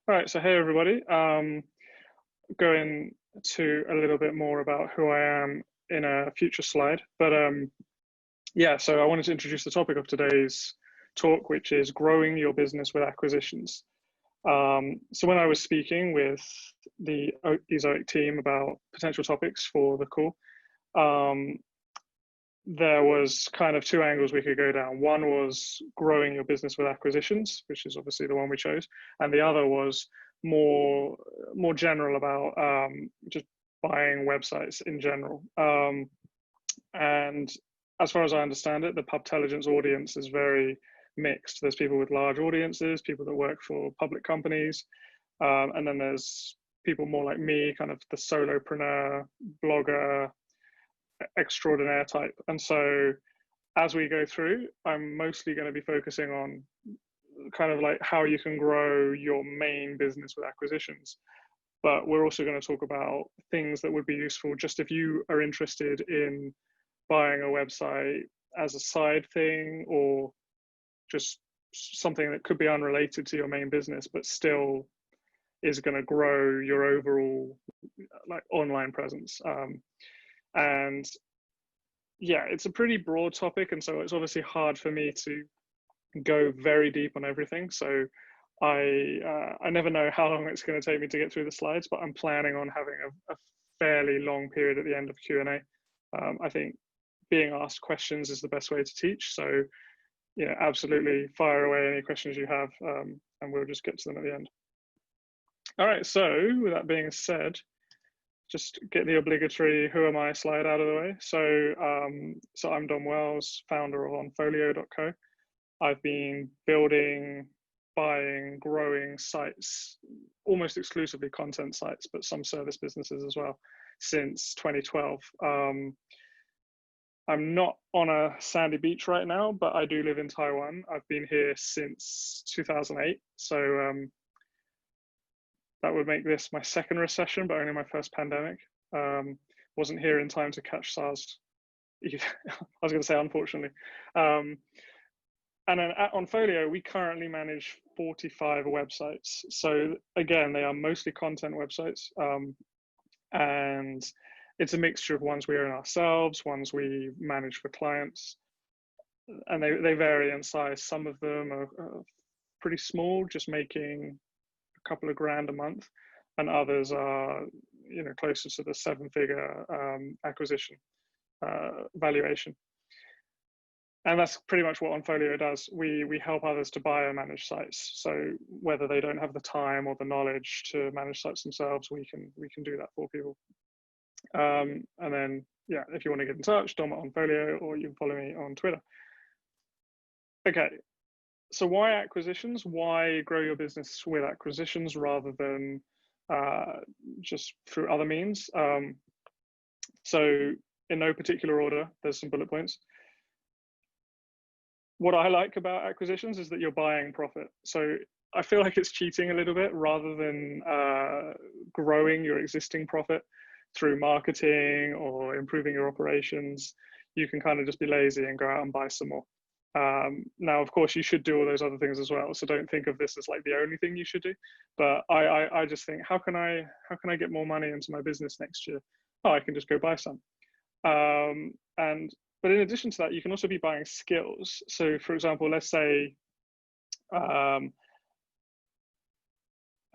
All right, so hey everybody. Going to a little bit more about who I am in a future slide, but yeah. So I wanted to introduce the topic of today's talk, which is growing your business with acquisitions. So when I was speaking with the Ezoic team about potential topics for the call, um, there was kind of two angles we could go down. One was growing your business with acquisitions, which is obviously the one we chose, and the other was more general about just buying websites in general. And as far as I understand it, the Pubtelligence audience is very mixed. There's people with large audiences, people that work for public companies, and then there's people more like me, kind of the solopreneur, blogger, extraordinaire type. And so as we go through, I'm mostly going to be focusing on kind of like how you can grow your main business with acquisitions. But we're also going to talk about things that would be useful just if you are interested in buying a website as a side thing, or just something that could be unrelated to your main business, but still is going to grow your overall like online presence. And yeah, it's a pretty broad topic, and so it's obviously hard for me to go very deep on everything. So I never know how long it's going to take me to get through the slides, but I'm planning on having a fairly long period at the end of Q&A. I think being asked questions is the best way to teach. So yeah, absolutely fire away any questions you have, and we'll just get to them at the end. All right, so with that being said, just get the obligatory who am I slide out of the way. So I'm Dom Wells, founder of onfolio.co. I've been building, buying, growing sites, almost exclusively content sites, but some service businesses as well, since 2012. I'm not on a sandy beach right now, but I do live in Taiwan. I've been here since 2008. So that would make this my second recession, but only my first pandemic. Wasn't here in time to catch SARS. I was going to say, unfortunately. And then at Onfolio, we currently manage 45 websites. So again, they are mostly content websites. And it's a mixture of ones we own ourselves, ones we manage for clients. And they vary in size. Some of them are pretty small, just making a couple of grand a month. And others are, closer to the seven-figure acquisition valuation. And that's pretty much what Onfolio does. We help others to buy and manage sites. So whether they don't have the time or the knowledge to manage sites themselves, we can do that for people. And then, yeah, if you want to get in touch, Dom at Onfolio, or you can follow me on Twitter. Okay, so why acquisitions? Why grow your business with acquisitions rather than just through other means? So in no particular order, there's some bullet points. What I like about acquisitions is that you're buying profit. So I feel like it's cheating a little bit rather than growing your existing profit through marketing or improving your operations. You can kind of just be lazy and go out and buy some more. Now, of course, you should do all those other things as well. So don't think of this as like the only thing you should do. But I just think, how can I get more money into my business next year? Oh, I can just go buy some. But in addition to that, you can also be buying skills. So for example, let's say, I'm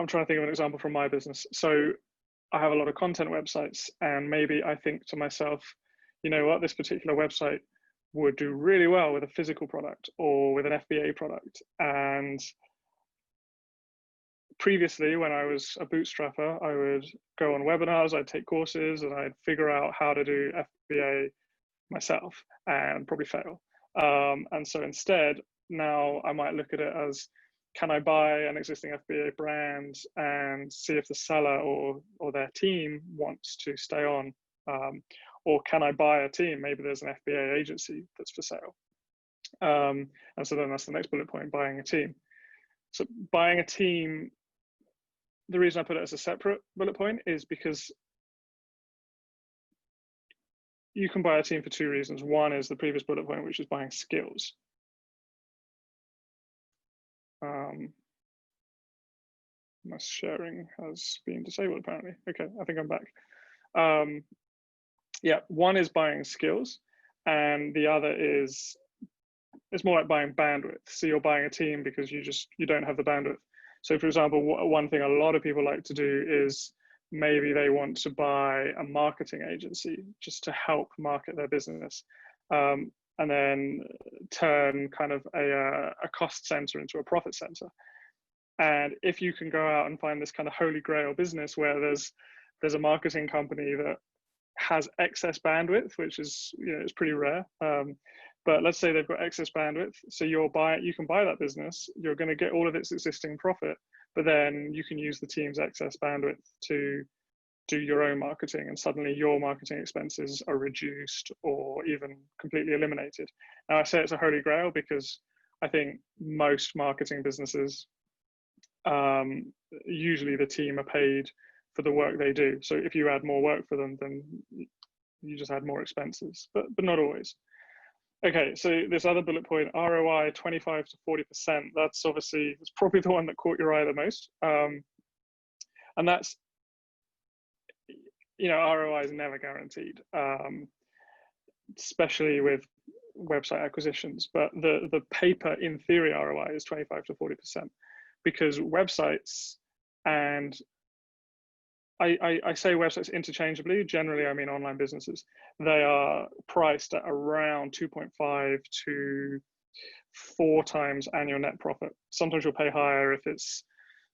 trying to think of an example from my business. So I have a lot of content websites, and maybe I think to myself, you know what, this particular website would do really well with a physical product or with an FBA product. And previously, when I was a bootstrapper, I would go on webinars, I'd take courses, and I'd figure out how to do FBA myself and probably fail. And so instead, now I might look at it as, can I buy an existing FBA brand and see if the seller or their team wants to stay on? Or can I buy a team? Maybe there's an FBA agency that's for sale. And so then that's the next bullet point, buying a team. So buying a team, the reason I put it as a separate bullet point is because you can buy a team for two reasons. One is the previous bullet point, which is buying skills. My sharing has been disabled apparently. Okay, I think I'm back. Yeah, one is buying skills, and the other is, it's more like buying bandwidth. So you're buying a team because you don't have the bandwidth. So for example, one thing a lot of people like to do is maybe they want to buy a marketing agency just to help market their business, and then turn kind of a cost center into a profit center. And if you can go out and find this kind of holy grail business where there's a marketing company that has excess bandwidth, which is, it's pretty rare. But let's say they've got excess bandwidth, so you can buy that business. You're going to get all of its existing profit, but then you can use the team's excess bandwidth to do your own marketing, and suddenly your marketing expenses are reduced or even completely eliminated. Now, I say it's a holy grail because I think most marketing businesses, usually the team are paid for the work they do. So if you add more work for them, then you just add more expenses, but not always. Okay, so this other bullet point, ROI 25 to 40%. That's probably the one that caught your eye the most. And that's, ROI is never guaranteed, especially with website acquisitions. But the paper in theory ROI is 25 to 40%, because websites, and I say websites interchangeably, generally I mean online businesses, they are priced at around 2.5 to 4 times annual net profit. Sometimes you'll pay higher if it's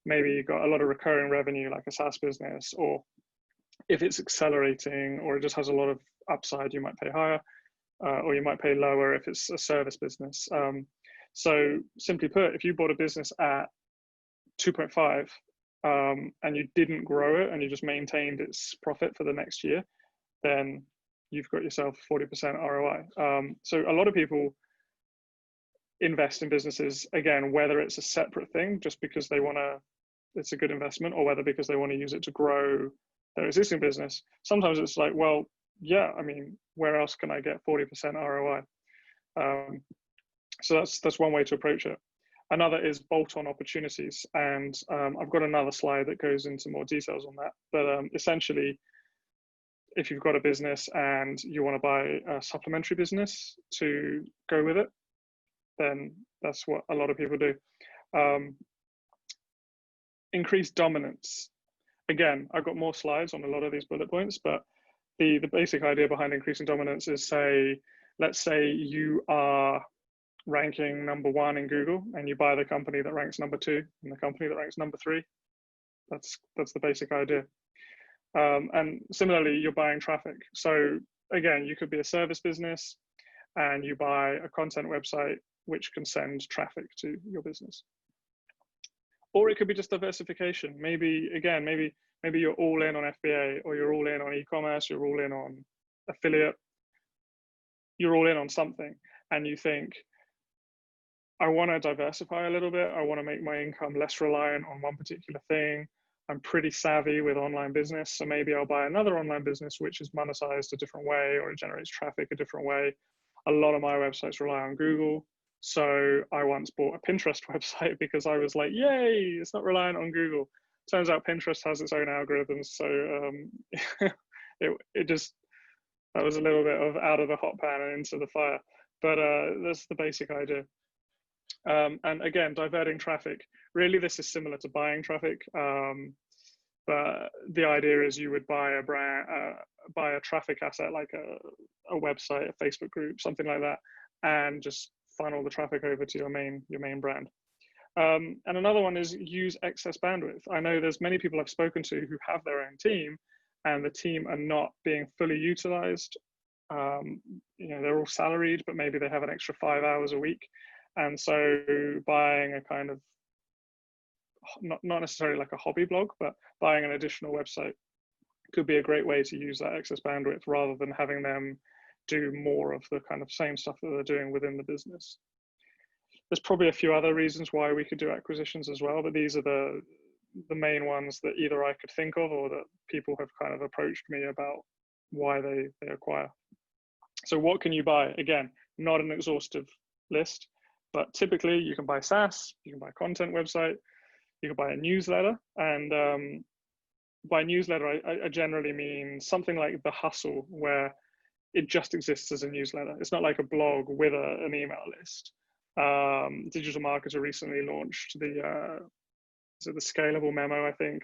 maybe you've got a lot of recurring revenue like a SaaS business, or if it's accelerating or it just has a lot of upside, you might pay higher, or you might pay lower if it's a service business. So simply put, if you bought a business at 2.5, and you didn't grow it and you just maintained its profit for the next year, then you've got yourself 40% ROI. So a lot of people invest in businesses, again, whether it's a separate thing just because it's a good investment, or whether because they want to use it to grow their existing business. Sometimes it's like, well, yeah, I mean, where else can I get 40% ROI? So that's one way to approach it. Another is bolt-on opportunities, and I've got another slide that goes into more details on that. But essentially, if you've got a business and you want to buy a supplementary business to go with it, then that's what a lot of people do. Increased dominance. Again, I've got more slides on a lot of these bullet points, but the basic idea behind increasing dominance is, let's say you are ranking number 1 in Google and you buy the company that ranks number 2 and the company that ranks number 3. That's the basic idea. And similarly, you're buying traffic. So again, you could be a service business and you buy a content website which can send traffic to your business. Or it could be just diversification. Maybe you're all in on FBA, or you're all in on e-commerce, you're all in on affiliate, you're all in on something, and you think, I want to diversify a little bit. I want to make my income less reliant on one particular thing. I'm pretty savvy with online business, so maybe I'll buy another online business which is monetized a different way, or it generates traffic a different way. A lot of my websites rely on Google. So I once bought a Pinterest website because I was like, yay, it's not reliant on Google. Turns out Pinterest has its own algorithms. So that was a little bit of out of the hot pan and into the fire. But that's the basic idea. And again, diverting traffic. Really, this is similar to buying traffic. But the idea is you would buy a brand, buy a traffic asset like a website, a Facebook group, something like that, and just funnel the traffic over to your main brand. And another one is use excess bandwidth. I know there's many people I've spoken to who have their own team, and the team are not being fully utilized. They're all salaried, but maybe they have an extra 5 hours a week. And so buying a kind of, not necessarily like a hobby blog, but buying an additional website could be a great way to use that excess bandwidth rather than having them do more of the kind of same stuff that they're doing within the business. There's probably a few other reasons why we could do acquisitions as well, but these are the main ones that either I could think of or that people have kind of approached me about why they acquire. So what can you buy? Again, not an exhaustive list, but typically you can buy SaaS, you can buy a content website, You can buy a newsletter, and by newsletter, I generally mean something like The Hustle, where it just exists as a newsletter. It's not like a blog with an email list. Digital Marketer recently launched the scalable memo, I think.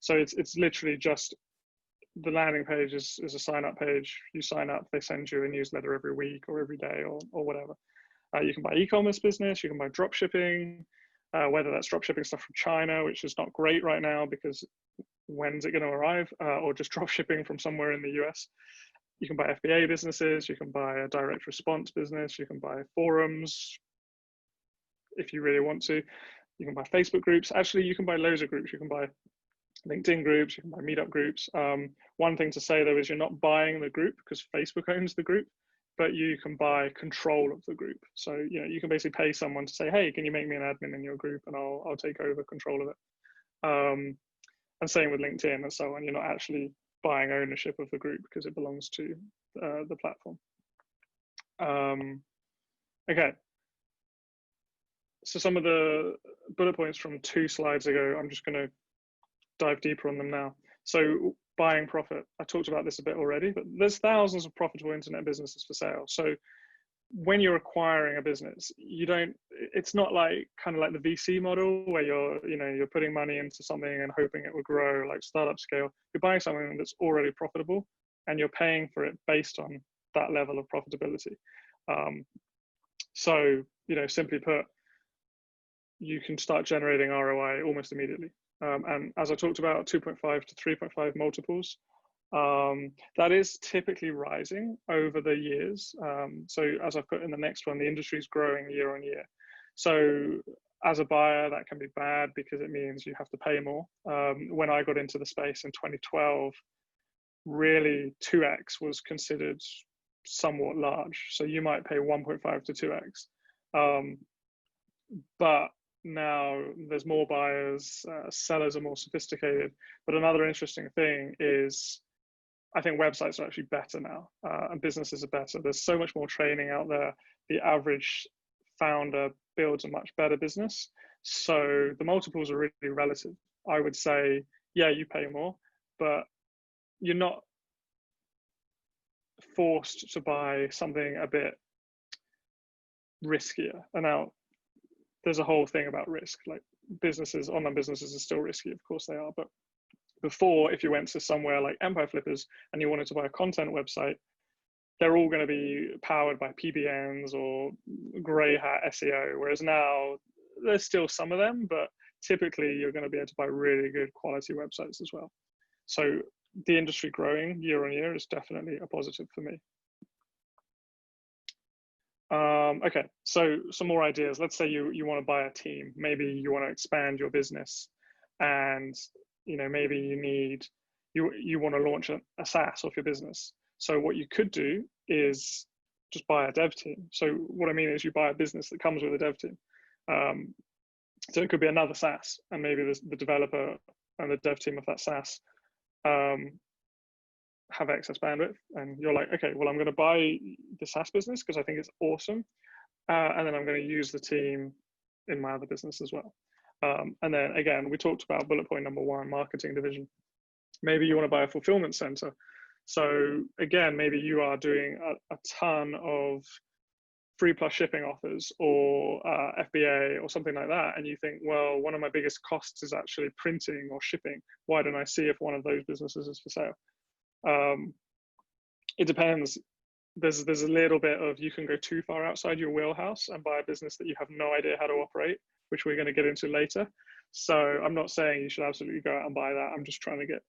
So it's literally just the landing page is a sign up page. You sign up, they send you a newsletter every week or every day or whatever. You can buy e-commerce business, you can buy drop shipping, whether that's drop shipping stuff from China, which is not great right now because when's it going to arrive, or just drop shipping from somewhere in the US. You can buy FBA businesses, you can buy a direct response business, you can buy forums if you really want to. You can buy Facebook groups. Actually, you can buy loads of groups. You can buy LinkedIn groups, you can buy meetup groups. One thing to say though is you're not buying the group because Facebook owns the group, but you can buy control of the group. So you can basically pay someone to say, hey, can you make me an admin in your group, and I'll take over control of it. And same with LinkedIn and so on. You're not actually buying ownership of the group because it belongs to the platform. Okay. So some of the bullet points from 2 slides ago, I'm just going to dive deeper on them now. So buying profit, I talked about this a bit already, but there's thousands of profitable internet businesses for sale. So when you're acquiring a business, it's not like kind of like the VC model where you're putting money into something and hoping it will grow like startup scale. You're buying something that's already profitable and you're paying for it based on that level of profitability. So, simply put, you can start generating ROI almost immediately. And as I talked about, 2.5 to 3.5 multiples. That is typically rising over the years. So as I put in the next one, the industry is growing year on year. So as a buyer, that can be bad because it means you have to pay more. When I got into the space in 2012, really 2x was considered somewhat large. So you might pay 1.5 to 2x. But now there's more buyers, sellers are more sophisticated. But another interesting thing is I think websites are actually better now, and businesses are better. There's so much more training out there. The average founder builds a much better business. So the multiples are really relative. I would say, yeah, you pay more, but you're not forced to buy something a bit riskier. And now there's a whole thing about risk. Like online businesses are still risky, of course they are, but before, if you went to somewhere like Empire Flippers and you wanted to buy a content website, they're all going to be powered by PBNs or grey hat SEO. Whereas now there's still some of them, but typically you're going to be able to buy really good quality websites as well. So the industry growing year on year is definitely a positive for me. Okay, so some more ideas. Let's say you want to buy a team. Maybe you want to expand your business, and maybe you want to launch a SaaS of your business. So what you could do is just buy a dev team. So what I mean is you buy a business that comes with a dev team. So it could be another SaaS, and maybe the developer and the dev team of that SaaS have excess bandwidth, and you're like, okay, well, I'm going to buy the SaaS business because I think it's awesome, and then I'm going to use the team in my other business as well. And then again, we talked about bullet point number 1, marketing division. Maybe you want to buy a fulfillment center. So again, maybe you are doing a ton of free plus shipping offers or FBA or something like that, and you think, well, one of my biggest costs is actually printing or shipping. Why don't I see if one of those businesses is for sale? It depends. There's a little bit of, you can go too far outside your wheelhouse and buy a business that you have no idea how to operate, which we're going to get into later. So I'm not saying you should absolutely go out and buy that. I'm just trying to get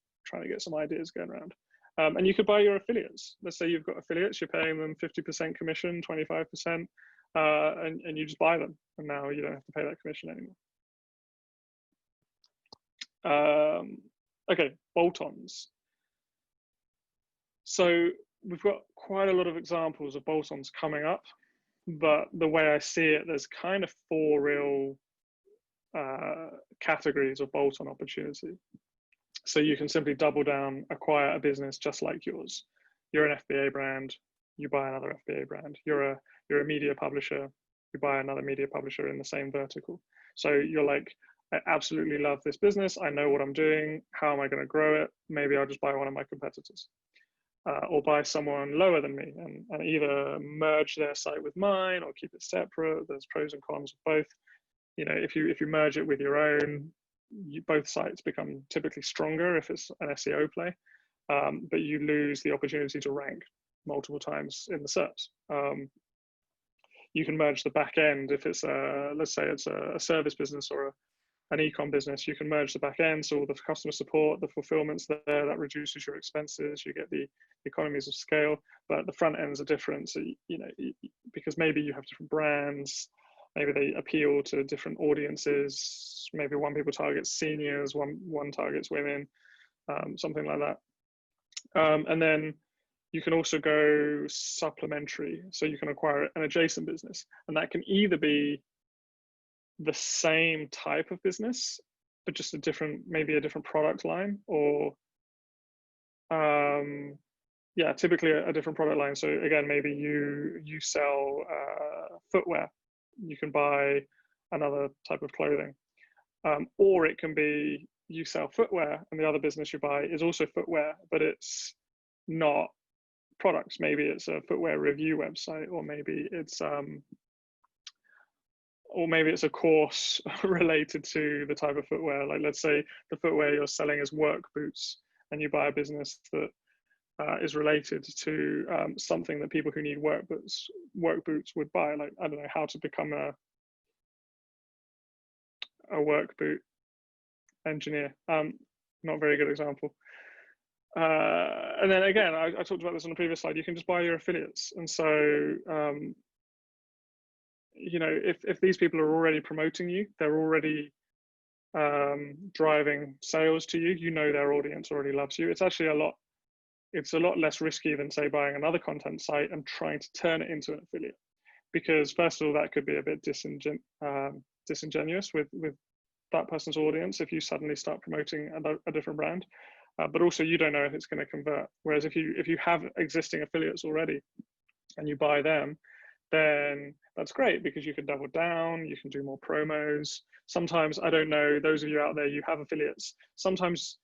some ideas going around. And you could buy your affiliates. Let's say you've got affiliates, you're paying them 50% commission, 25%, and you just buy them. And now you don't have to pay that commission anymore. Okay, bolt-ons. So we've got quite a lot of examples of bolt-ons coming up, but the way I see it, there's kind of 4 real categories of bolt-on opportunity. So you can simply double down, acquire a business just like yours. You're an FBA brand, you buy another FBA brand. You're a media publisher, you buy another media publisher in the same vertical. So you're like, I absolutely love this business. I know what I'm doing. How am I going to grow it? Maybe I'll just buy one of my competitors. Or buy someone lower than me and either merge their site with mine or keep it separate. There's pros and cons of both. If you merge it with your own, both sites become typically stronger if it's an SEO play, but you lose the opportunity to rank multiple times in the SERPs. You can merge the back end if it's let's say it's a service business or an e-com business. You can merge the back end, so all the customer support, the fulfillment's there, that reduces your expenses. You get the economies of scale, but the front ends are different. So because maybe you have different brands, maybe they appeal to different audiences. Maybe one people targets seniors, one targets women, something like that. And then you can also go supplementary. So you can acquire an adjacent business, and that can either be the same type of business, but just maybe a different product line, or typically a different product line. So again, maybe you sell footwear, you can buy another type of clothing, or it can be you sell footwear and the other business you buy is also footwear, but it's not products. Maybe it's a footwear review website, or maybe it's a course related to the type of footwear. Like, let's say the footwear you're selling is work boots, and you buy a business that is related to something that people who need work boots would buy. Like, I don't know, how to become a work boot engineer. Not a very good example. And then again, I talked about this on the previous slide. You can just buy your affiliates, and so if these people are already promoting you, they're already driving sales to you. Their audience already loves you. It's actually a lot less risky than, say, buying another content site and trying to turn it into an affiliate, because first of all, that could be a bit disingenuous with that person's audience if you suddenly start promoting a different brand. But also, you don't know if it's going to convert. Whereas if you have existing affiliates already and you buy them, then that's great, because you can double down, you can do more promos. Sometimes, I don't know, those of you out there, you have affiliates. Sometimes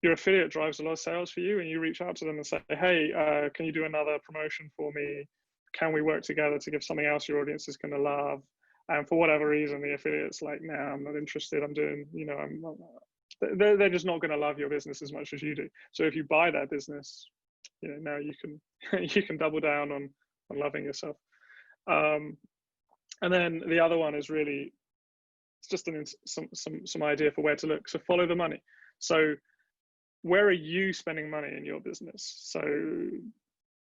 your affiliate drives a lot of sales for you, and you reach out to them and say, hey, can you do another promotion for me? Can we work together to give something else your audience is going to love? And for whatever reason, the affiliate's like, nah, I'm not interested. I'm doing, they're just not going to love your business as much as you do. So if you buy that business, now you can double down on loving yourself. And then the other one is really, it's just some idea for where to look. So follow the money. So where are you spending money in your business? So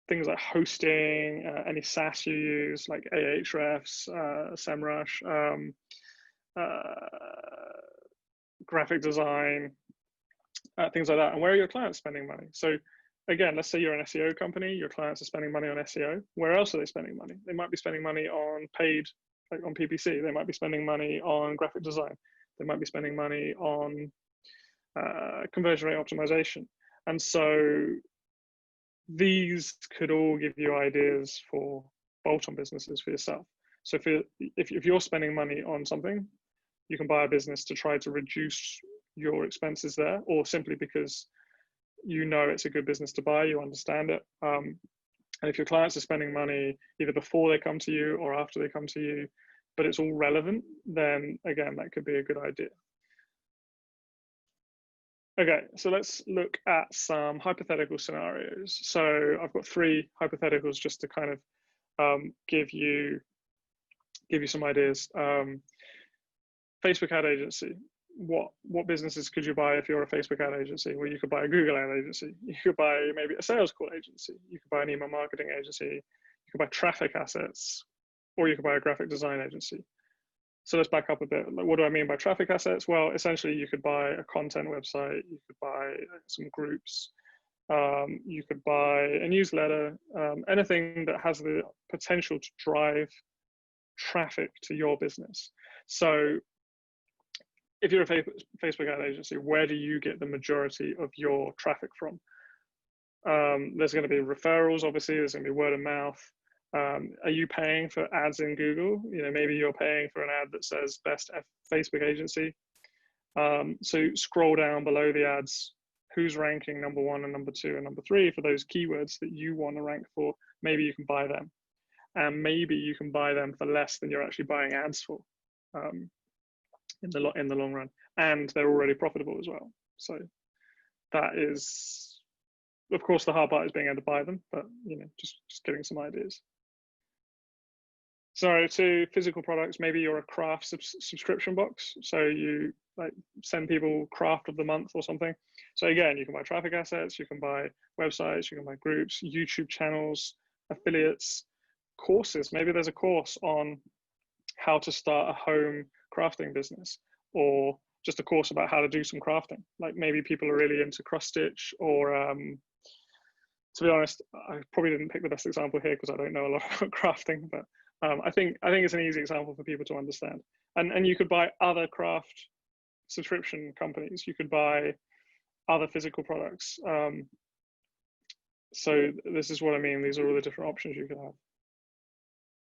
things like hosting, any SaaS you use, like Ahrefs, SEMrush, graphic design, things like that. And where are your clients spending money? So again, let's say you're an SEO company, your clients are spending money on SEO. Where else are they spending money? They might be spending money on paid, like on PPC. They might be spending money on graphic design. They might be spending money on conversion rate optimization. And so these could all give you ideas for bolt-on businesses for yourself. So if you're spending money on something, you can buy a business to try to reduce your expenses there, or simply because it's a good business to buy, you understand it. And if your clients are spending money either before they come to you or after they come to you, but it's all relevant, then again, that could be a good idea. Okay, so let's look at some hypothetical scenarios. So I've got 3 hypotheticals just to kind of give you some ideas. Facebook ad agency. What businesses could you buy if you're a Facebook ad agency? Well, you could buy a Google ad agency. You could buy maybe a sales call agency. You could buy an email marketing agency. You could buy traffic assets, or you could buy a graphic design agency. So let's back up a bit. What do I mean by traffic assets? Well, essentially, you could buy a content website. You could buy some groups. You could buy a newsletter. Anything that has the potential to drive traffic to your business. So if you're a Facebook ad agency, where do you get the majority of your traffic from? There's going to be referrals, obviously. There's going to be word of mouth. Are you paying for ads in Google? Maybe you're paying for an ad that says best Facebook agency. So scroll down below the ads, who's ranking number 1 and number 2 and number 3 for those keywords that you want to rank for. Maybe you can buy them, and maybe you can buy them for less than you're actually buying ads for in the long run, and they're already profitable as well. So that is, of course, the hard part is being able to buy them, but just getting some ideas. So to physical products, maybe you're a craft subscription box. So you like send people craft of the month or something. So again, you can buy traffic assets, you can buy websites, you can buy groups, YouTube channels, affiliates, courses. Maybe there's a course on how to start a home crafting business, or just a course about how to do some crafting. Like maybe people are really into cross stitch, or to be honest, I probably didn't pick the best example here because I don't know a lot about crafting, but I think it's an easy example for people to understand. And you could buy other craft subscription companies. You could buy other physical products. So this is what I mean. These are all the different options you could have.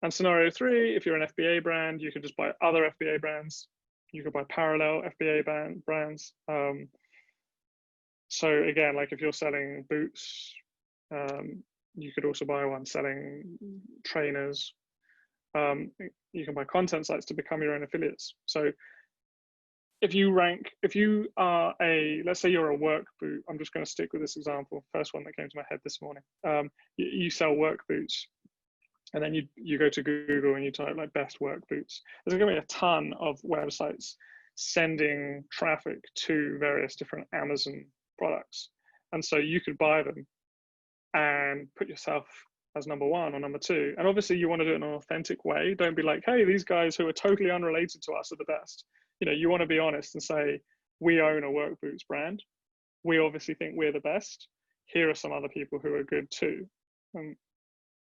And scenario 3, if you're an FBA brand, you could just buy other FBA brands. You could buy parallel FBA brands. So again, like if you're selling boots, you could also buy one selling trainers. You can buy content sites to become your own affiliates. So if you are let's say you're a work boot, I'm just going to stick with this example, first one that came to my head this morning. You sell work boots, and then you go to Google and you type like best work boots. There's going to be a ton of websites sending traffic to various different Amazon products. And so you could buy them and put yourself as number 1 or number 2. And obviously you want to do it in an authentic way. Don't be like, hey, these guys who are totally unrelated to us are the best. You want to be honest and say, we own a work boots brand. We obviously think we're the best. Here are some other people who are good too. And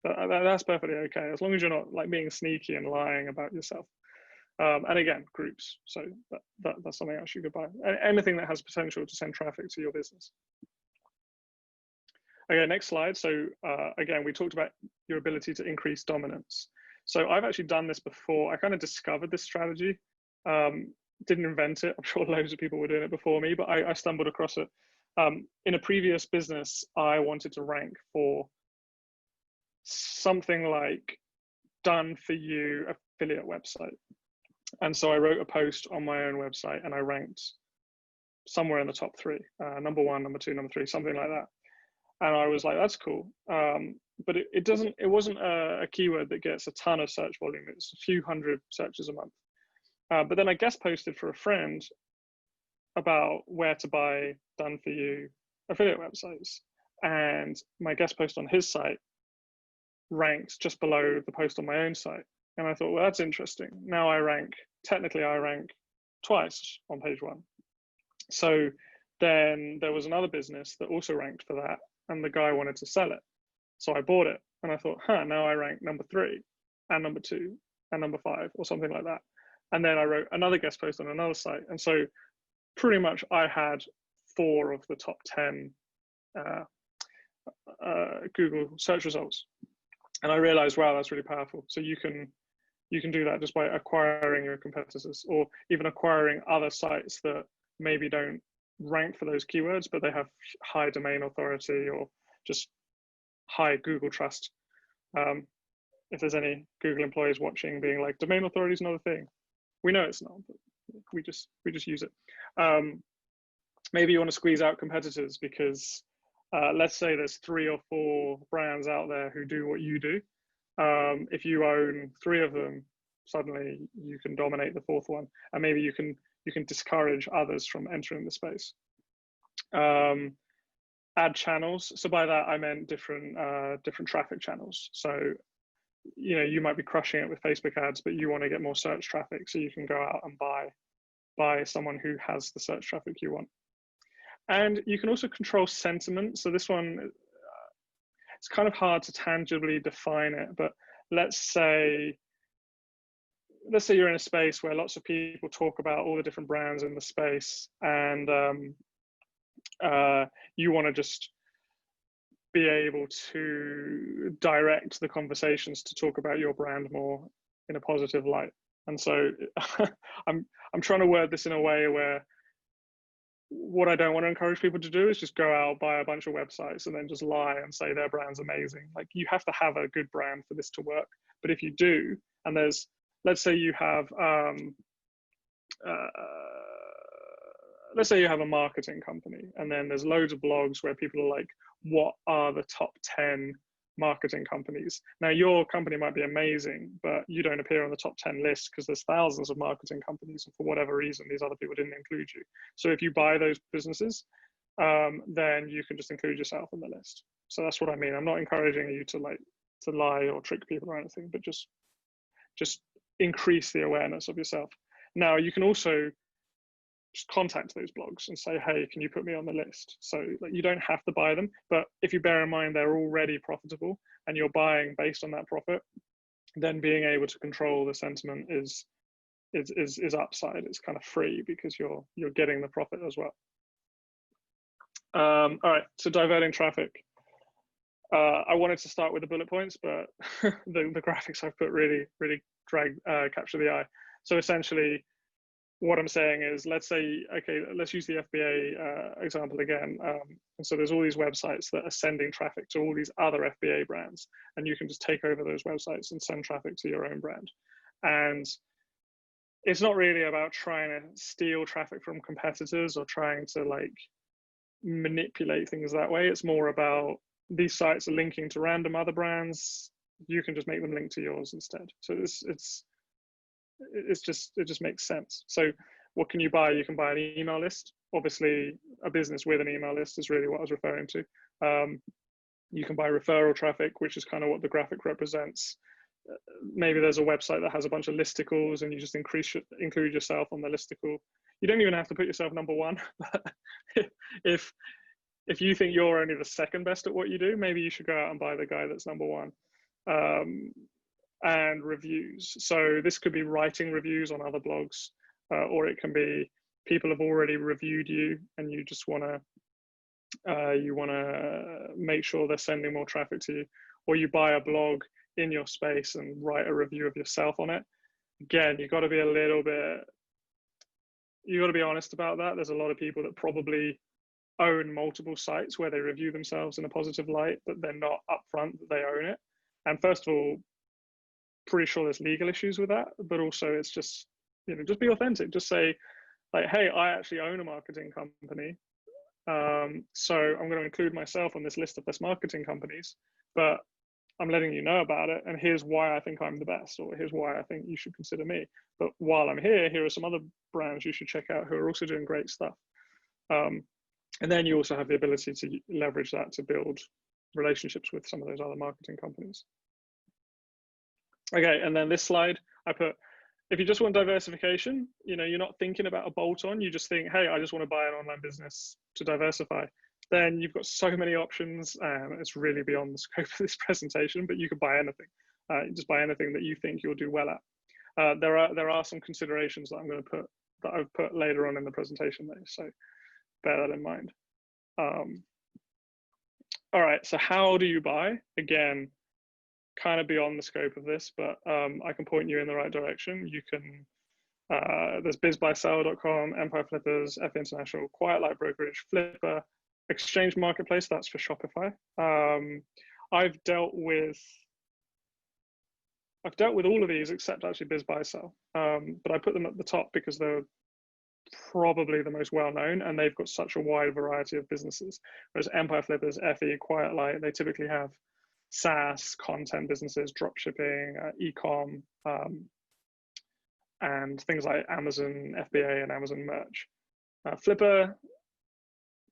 that's perfectly okay, as long as you're not like being sneaky and lying about yourself. And again, groups. So that's something else you could buy. Anything that has potential to send traffic to your business. Okay, next slide. So again, we talked about your ability to increase dominance. So I've actually done this before. I kind of discovered this strategy. Didn't invent it. I'm sure loads of people were doing it before me, but I stumbled across it. In a previous business, I wanted to rank for something like done for you affiliate website. And so I wrote a post on my own website and I ranked somewhere in the top 3, number 1, number 2, number 3, something like that. And I was like, that's cool. But it wasn't a keyword that gets a ton of search volume. It's a few hundred searches a month. But then I guest posted for a friend about where to buy done for you affiliate websites. And my guest post on his site ranked just below the post on my own site. And I thought, well, that's interesting. Now I rank twice on page 1. So then there was another business that also ranked for that, and the guy wanted to sell it. So I bought it and I thought, now I rank number 3 and number 2 and number 5 or something like that. And then I wrote another guest post on another site. And so pretty much I had 4 of the top 10 Google search results. And I realized, wow, that's really powerful. So you can do that just by acquiring your competitors, or even acquiring other sites that maybe don't rank for those keywords, but they have high domain authority or just high Google trust. If there's any Google employees watching being like, domain authority is not a thing. We know it's not, but we just use it. Maybe you want to squeeze out competitors because let's say there's 3 or 4 brands out there who do what you do. If you own 3 of them, suddenly you can dominate the 4th one, and maybe you can discourage others from entering the space. Add channels. So by that I meant different traffic channels. So you might be crushing it with Facebook ads, but you want to get more search traffic, so you can go out and buy someone who has the search traffic you want. And you can also control sentiment. So this one, it's kind of hard to tangibly define it, but let's say you're in a space where lots of people talk about all the different brands in the space, and you want to just be able to direct the conversations to talk about your brand more in a positive light. And so I'm trying to word this in a way where what I don't want to encourage people to do is just go out, buy a bunch of websites, and then just lie and say their brand's amazing. Like, you have to have a good brand for this to work. But if you do, and there's, let's say you have, let's say you have a marketing company, and then there's loads of blogs where people are like, what are the top 10 marketing companies? Now, your company might be amazing, but you don't appear on the top 10 list because there's thousands of marketing companies, and for whatever reason, these other people didn't include you. So if you buy those businesses, then you can just include yourself on the list. So that's what I mean. I'm not encouraging you to lie or trick people or anything, but just increase the awareness of yourself. Now, you can also just contact those blogs and say, hey, can you put me on the list? So like, you don't have to buy them, but if you bear in mind they're already profitable and you're buying based on that profit, then being able to control the sentiment is upside. It's kind of free because you're getting the profit as well. All right, so diverting traffic. I wanted to start with the bullet points, but the graphics I've put really capture the eye. So essentially, what I'm saying is, let's say, okay, let's use the FBA example again. And so there's all these websites that are sending traffic to all these other FBA brands, and you can just take over those websites and send traffic to your own brand. And it's not really about trying to steal traffic from competitors or trying to like manipulate things that way. It's more about these sites are linking to random other brands. You can just make them link to yours instead. So it just makes sense. So what can you buy? You can buy an email list. Obviously, a business with an email list is really what I was referring to. You can buy referral traffic, which is kind of what the graphic represents. Maybe there's a website that has a bunch of listicles and you just include yourself on the listicle. You don't even have to put yourself number one, but if you think you're only the second best at what you do, maybe you should go out and buy the guy that's number one. And reviews. So this could be writing reviews on other blogs, or it can be people have already reviewed you and you just want to make sure they're sending more traffic to you, or you buy a blog in your space and write a review of yourself on it. Again, you got to be honest about that. There's a lot of people that probably own multiple sites where they review themselves in a positive light, but they're not upfront that they own it. And first of all, pretty sure there's legal issues with that, but also it's just, just be authentic. Just say like, hey, I actually own a marketing company. So I'm going to include myself on this list of best marketing companies, but I'm letting you know about it. And here's why I think I'm the best, or here's why I think you should consider me. But while I'm here are some other brands you should check out who are also doing great stuff. And then you also have the ability to leverage that to build relationships with some of those other marketing companies. Okay, and then this slide, I put, if you just want diversification, you're not thinking about a bolt-on, you just think, hey, I just want to buy an online business to diversify. Then you've got so many options, and it's really beyond the scope of this presentation, but you could buy anything. Just buy anything that you think you'll do well at. There are some considerations that I've put later on in the presentation though, so bear that in mind. All right, so how do you buy? Again, kind of beyond the scope of this, but I can point you in the right direction. You can, there's bizbuysell.com, Empire Flippers, F International, Quiet Light Brokerage, Flipper, Exchange Marketplace, that's for Shopify. I've dealt with all of these except actually BizBuySell, but I put them at the top because they're probably the most well-known and they've got such a wide variety of businesses. Whereas Empire Flippers, FE, Quiet Light, they typically have SaaS, content businesses, dropshipping, e-com, and things like Amazon FBA and Amazon merch. Flipper,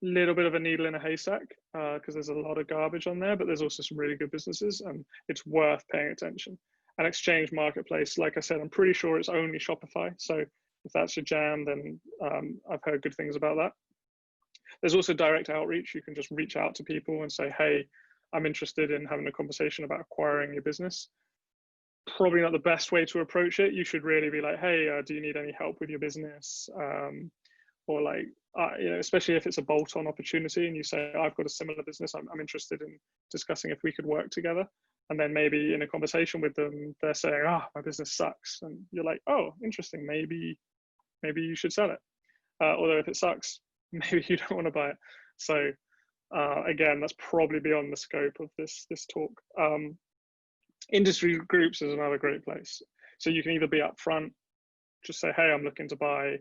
little bit of a needle in a haystack because there's a lot of garbage on there, but there's also some really good businesses and it's worth paying attention. And Exchange Marketplace, like I said, I'm pretty sure it's only Shopify. So if that's your jam, then I've heard good things about that. There's also direct outreach. You can just reach out to people and say, hey, I'm interested in having a conversation about acquiring your business. Probably not the best way to approach it. You should really be like, hey, do you need any help with your business? Or like, especially if it's a bolt-on opportunity and you say, I've got a similar business, I'm interested in discussing if we could work together. And then maybe in a conversation with them, they're saying, my business sucks. And you're like, oh, interesting, maybe you should sell it. Although if it sucks, maybe you don't want to buy it. So again, that's probably beyond the scope of this talk. Industry groups is another great place. So you can either be upfront, just say, hey, I'm looking to buy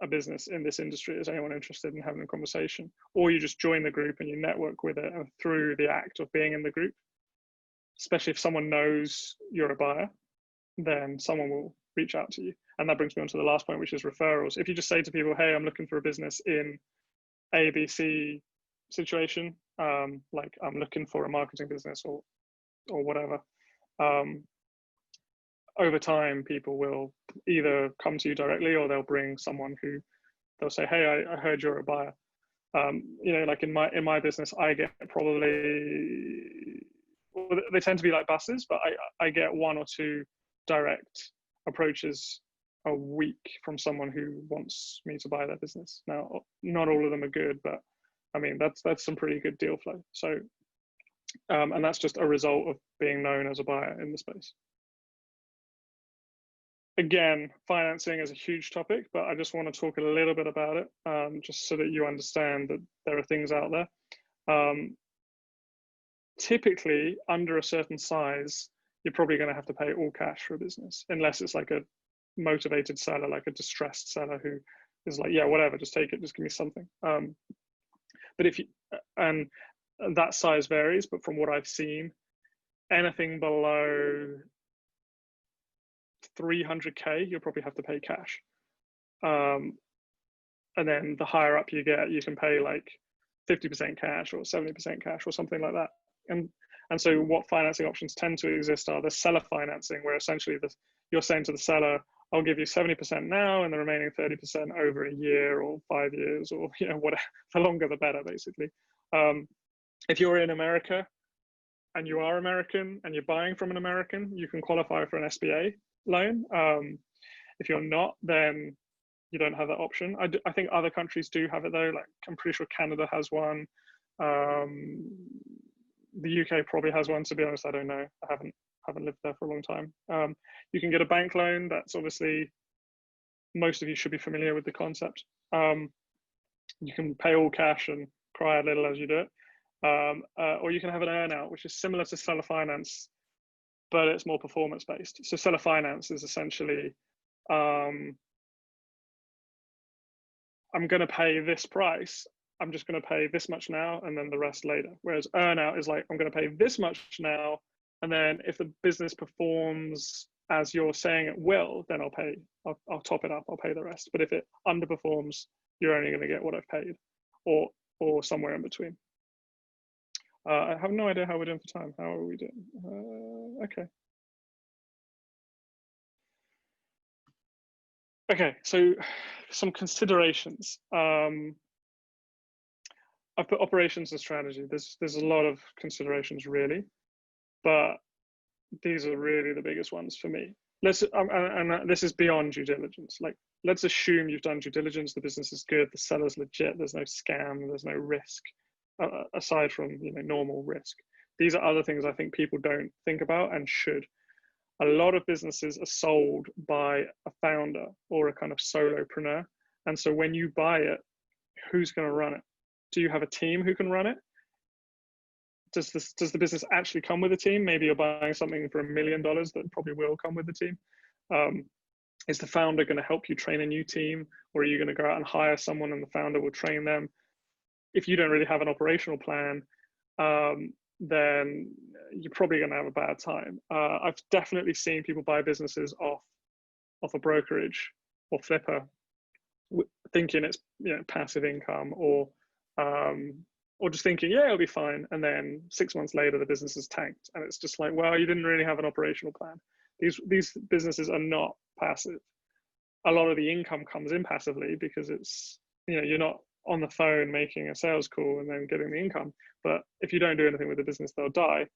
a business in this industry. Is anyone interested in having a conversation? Or you just join the group and you network with it, and through the act of being in the group, especially if someone knows you're a buyer, then someone will reach out to you. And that brings me on to the last point, which is referrals. If you just say to people, hey, I'm looking for a business in ABC situation, like I'm looking for a marketing business or whatever, over time, people will either come to you directly, or they'll bring someone who they'll say, hey, I heard you're a buyer. You know, like in my business, I get probably, well, they tend to be like buses, but I get 1 or 2 direct approaches a week from someone who wants me to buy their business. Now, not all of them are good, but I mean, that's some pretty good deal flow. So, and that's just a result of being known as a buyer in the space. Again, financing is a huge topic, but I just want to talk a little bit about it, just so that you understand that there are things out there. Typically, under a certain size, you're probably going to have to pay all cash for a business, unless it's like a motivated seller, like a distressed seller who is like, yeah, whatever, just take it, just give me something. But if you, and that size varies, but from what I've seen, anything below 300K, you'll probably have to pay cash. And then the higher up you get, you can pay like 50% cash or 70% cash or something like that. And so what financing options tend to exist are the seller financing, where essentially you're saying to the seller, I'll give you 70% now and the remaining 30% over a year or 5 years, or, you know, whatever, the longer the better, basically. If you're in America and you are American and you're buying from an American, you can qualify for an SBA loan. If you're not, then you don't have that option. I think other countries do have it though. Like I'm pretty sure Canada has one. The UK probably has one. To be honest, I don't know. I haven't lived there for a long time. You can get a bank loan. That's obviously, most of you should be familiar with the concept. You can pay all cash and cry a little as you do it. Or you can have an earnout, which is similar to seller finance, but it's more performance based. So seller finance is essentially, I'm going to pay this price. I'm just going to pay this much now and then the rest later. Whereas earnout is like, I'm going to pay this much now, and then if the business performs as you're saying it will, then I'll top it up. I'll pay the rest. But if it underperforms, you're only going to get what I've paid, or somewhere in between. I have no idea how we're doing for time. How are we doing? Okay. Okay, so some considerations. I've put operations and strategy. There's a lot of considerations really, but these are really the biggest ones for me. And this is beyond due diligence. Like, let's assume you've done due diligence, the business is good, the seller's legit, there's no scam, there's no risk, aside from, you know, normal risk. These are other things I think people don't think about and should. A lot of businesses are sold by a founder or a kind of solopreneur. And so when you buy it, who's going to run it? Do you have a team who can run it? Does the business actually come with a team? Maybe you're buying something for $1 million that probably will come with the team. Is the founder going to help you train a new team, or are you going to go out and hire someone and the founder will train them? If you don't really have an operational plan, then you're probably going to have a bad time. I've definitely seen people buy businesses off a brokerage or flipper, thinking it's, you know, passive income, or just thinking, yeah, it'll be fine. And then 6 months later, the business is tanked. And it's just like, well, you didn't really have an operational plan. These businesses are not passive. A lot of the income comes in passively because it's, you know, you're not on the phone making a sales call and then getting the income. But if you don't do anything with the business, they'll die.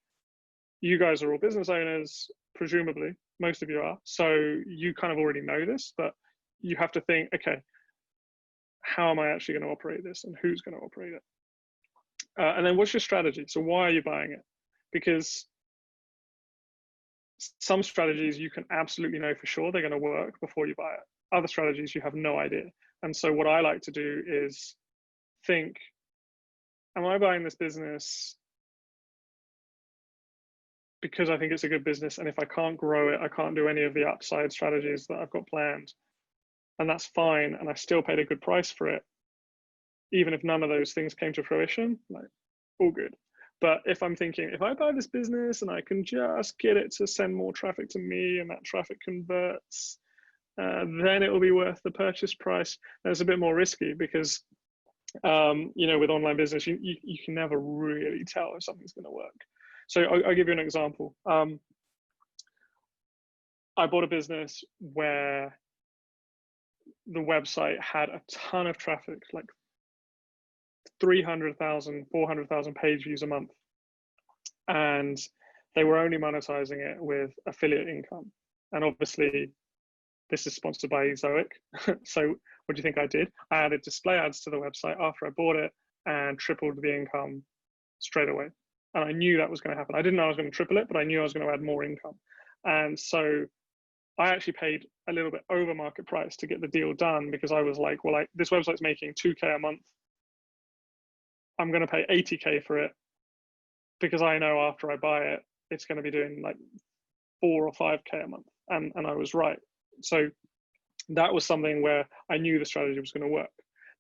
You guys are all business owners, presumably, most of you are. So you kind of already know this, but you have to think, okay, how am I actually going to operate this, and who's going to operate it? And then what's your strategy? So why are you buying it? Because some strategies you can absolutely know for sure they're going to work before you buy it. Other strategies you have no idea. And so what I like to do is think, am I buying this business because I think it's a good business, and if I can't grow it, I can't do any of the upside strategies that I've got planned, and that's fine, and I still paid a good price for it, even if none of those things came to fruition, like, all good. But if I'm thinking, if I buy this business and I can just get it to send more traffic to me and that traffic converts, then it will be worth the purchase price. That's a bit more risky because, you know, with online business, you can never really tell if something's going to work. So I'll give you an example. I bought a business where the website had a ton of traffic, like 300,000, 400,000 page views a month. And they were only monetizing it with affiliate income. And obviously, this is sponsored by Ezoic. So what do you think I did? I added display ads to the website after I bought it and tripled the income straight away. And I knew that was going to happen. I didn't know I was going to triple it, but I knew I was going to add more income. And so I actually paid a little bit over market price to get the deal done, because I was like, well, this website's making 2K a month. I'm going to pay 80K for it, because I know after I buy it, it's going to be doing like 4 or 5K a month. And I was right. So that was something where I knew the strategy was going to work.